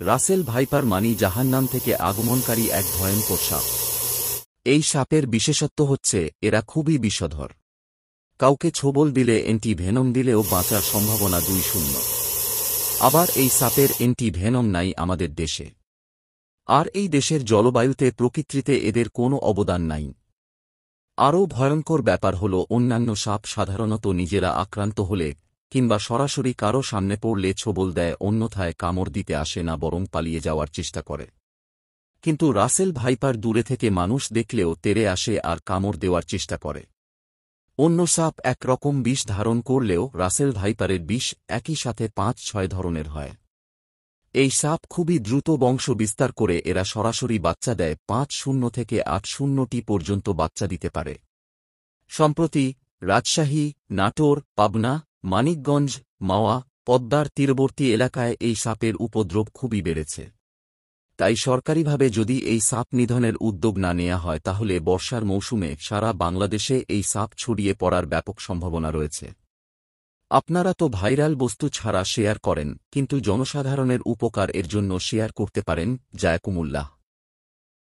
Russell viper মানি জাহান্নাম থেকে আগমনকারী এক ভয়ঙ্কর সাপ। এই সাপের বিশেষত্ব হচ্ছে এরা খুবই বিষধর। কাউকে ছোবল দিলে অ্যান্টি ভেনম দিলেও বাঁচার সম্ভাবনা 2-0। আবার এই সাপের অ্যান্টি ভেনম নাই আমাদের দেশে। আর এই দেশের জলবায়ুতে প্রকৃতিতে এদের কোনো অবদান নাই। আরও ভয়ঙ্কর ব্যাপার হল অন্যান্য সাপ সাধারণত নিজেরা আক্রান্ত হলে কিংবা সরাসরি কারো সামনে পড়লে ছোবল দেয়, অন্যথায় কামড় দিতে আসে না, বরং পালিয়ে যাওয়ার চেষ্টা করে। কিন্তু রাসেল ভাইপার দূরে থেকে মানুষ দেখলেও তেড়ে আসে আর কামড় দেওয়ার চেষ্টা করে। অন্য সাপ একরকম বিষ ধারণ করলেও রাসেল ভাইপারের বিষ একই সাথে 5-6 ধরনের হয়। এই সাপ খুবই দ্রুত বংশ বিস্তার করে, এরা সরাসরি বাচ্চা দেয়, 5-0 থেকে 8-0টি পর্যন্ত বাচ্চা দিতে পারে। সম্প্রতি রাজশাহী, নাটোর, পাবনা, মানিকগঞ্জ, মাওয়া, পদ্মার তীরবর্তী এলাকায় এই সাপের উপদ্রব খুবই বেড়েছে। তাই সরকারিভাবে যদি এই সাপ নিধনের উদ্যোগ না নেওয়া হয় তাহলে বর্ষার মৌসুমে সারা বাংলাদেশে এই সাপ ছড়িয়ে পড়ার ব্যাপক সম্ভাবনা রয়েছে। আপনারা তো ভাইরাল বস্তু ছাড়া শেয়ার করেন, কিন্তু জনসাধারণের উপকার এর জন্য শেয়ার করতে পারেন। জায়াকুমুল্লাহ।